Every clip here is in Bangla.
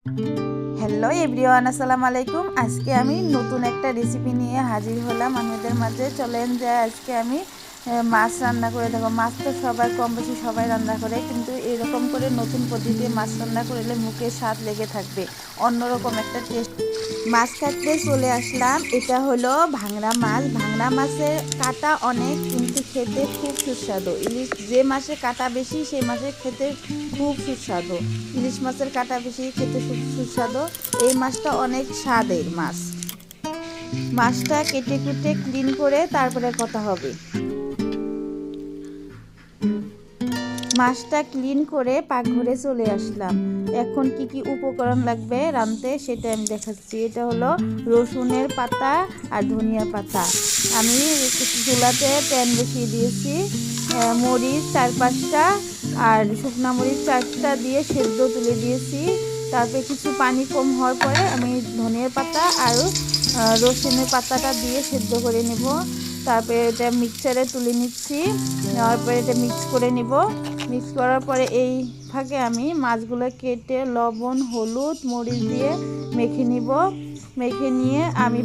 হ্যালো এভরিওয়ান, আসসালামু আলাইকুম। আজকে আমি নতুন একটা রেসিপি নিয়ে হাজির হলাম আপনাদের মাঝে। চলেন যে আজকে আমি মাছ রান্না করে দেবো। মাছ তো সবাই কম বেশি সবাই রান্না করে, কিন্তু এরকম করে নতুন পদ্ধতিতে মাছ রান্না করলে মুখে স্বাদ লেগে থাকবে, অন্যরকম একটা টেস্ট। মাছ কাটতে চলে আসলাম। এটা হলো ভাংড়া মাছ। ভাংড়া মাছের কাটা অনেক, কিন্তু খেতে খুব সুস্বাদু। ইলিশ যে মাছের কাটা বেশি সেই মাছের খেতে খুব সুস্বাদু। ইলিশ মাছের কাটা বেশি, খেতে সুস্বাদু। এই মাছটা অনেক স্বাদের মাছ। মাছটা কেটে কুটে ক্লিন করে তারপরে কথা হবে। মাছটা ক্লিন করে পাকঘরে চলে আসলাম। এখন কি কি উপকরণ লাগবে রাঁধতে সেটা আমি দেখাচ্ছি। এটা হলো রসুনের পাতা আর ধনিয়া পাতা। আমি চুলাতে প্যান বসিয়ে দিয়েছি। মরিচ 4-5টা আর শুকনো মরিচ 4টা দিয়ে সেদ্ধ তুলে দিয়েছি। তারপরে কিছু পানি কম হওয়ার পরে আমি ধনিয়া পাতা আর রসুনের পাতাটা দিয়ে সেদ্ধ করে নেব। তারপরে এটা মিক্সারে তুলে নিচ্ছি। নেওয়ার পরে এটা মিক্স করে নিব। মিক্স করার পরে এই ফাঁকে আমি মাছগুলো কেটে লবণ হলুদ মরিচ দিয়ে মেখে নিব। মেখে নিয়ে আমি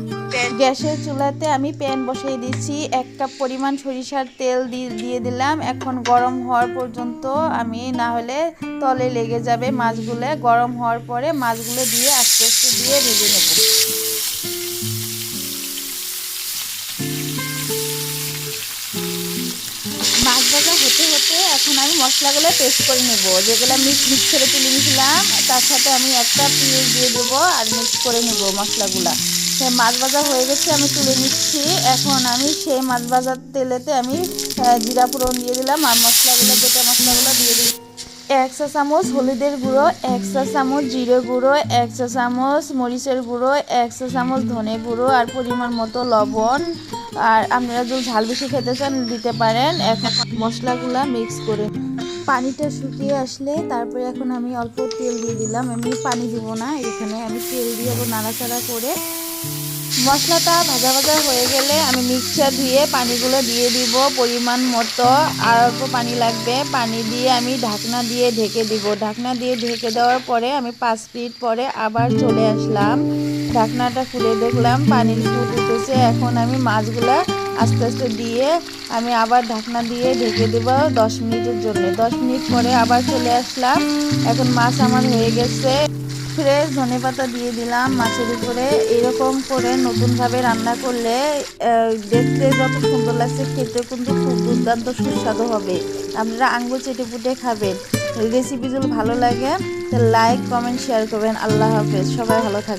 গ্যাসের চুলাতে আমি প্যান বসিয়ে দিচ্ছি। 1 কাপ পরিমাণ সরিষার তেল দিয়ে দিলাম। এখন গরম হওয়ার পর্যন্ত আমি, না হলে তলে লেগে যাবে মাছগুলো। গরম হওয়ার পরে মাছগুলো দিয়ে আস্তে আস্তে দিয়ে ভেজে নেব। মাছ ভাজা হতে হতে এখন আমি মশলাগুলো পেস্ট করে নেব। যেগুলো মিক্সারে তুলে নিয়েছিলাম তার সাথে আমি একটা পেঁয়াজ দিয়ে দেবো আর মিক্স করে নেব মশলাগুলা। মাছ ভাজা হয়ে গেছে, আমি তুলে নিচ্ছি। এখন আমি সেই মাছ ভাজার তেলেতে আমি জিরা ফোড়ন দিয়ে দিলাম আর মশলাগুলো, গোটা মশলাগুলো দিয়ে দিলাম। 1 চা চামচ হলুদের গুঁড়ো, 1 চা চামচ জিরে গুঁড়ো, 1 চা চামচ মরিচের গুঁড়ো, 1 চা চামচ ধনে গুঁড়ো আর পরিমাণ মতো লবণ। আর আপনারা যদি ঝাল বেশি খেতে চান দিতে পারেন। এখন মশলাগুলা মিক্স করে পানিটা শুকিয়ে আসলে তারপরে এখন আমি অল্প তেল দিয়ে দিলাম। আমি পানি দিব না, এখানে আমি তেল দিয়ে নাড়াচাড়া করে মশলাটা ভাজা ভাজা হয়ে গেলে আমি মিক্সার ধুয়ে পানিগুলো দিয়ে দিব পরিমাণ মতো। আর অল্প পানি লাগবে। পানি দিয়ে আমি ঢাকনা দিয়ে ঢেকে দিব। ঢাকনা দিয়ে ঢেকে দেওয়ার পরে আমি 5 মিনিট পরে আবার চলে আসলাম। ঢাকনাটা খুলে দেখলাম পানির ফুট উঠেছে। এখন আমি মাছগুলো আস্তে আস্তে দিয়ে আমি আবার ঢাকনা দিয়ে ঢেকে দেব 10 মিনিটের জন্য। 10 মিনিট পরে আবার চলে আসলাম। এখন মাছ আমার হয়ে গেছে। ফ্রেশ ধনেপাতা দিয়ে দিলাম মাছের উপরে। এরকম করে নতুনভাবে রান্না করলে দেখতে যত সুন্দর লাগছে, খেতে কিন্তু খুব দুর্দান্ত সুস্বাদু হবে। আপনারা আঙ্গুল চেটে পুটে খাবেন। রেসিপি যদি ভালো লাগে তো লাইক কমেন্ট শেয়ার করবেন। আল্লাহ হাফেজ, সবাই ভালো থাকবেন।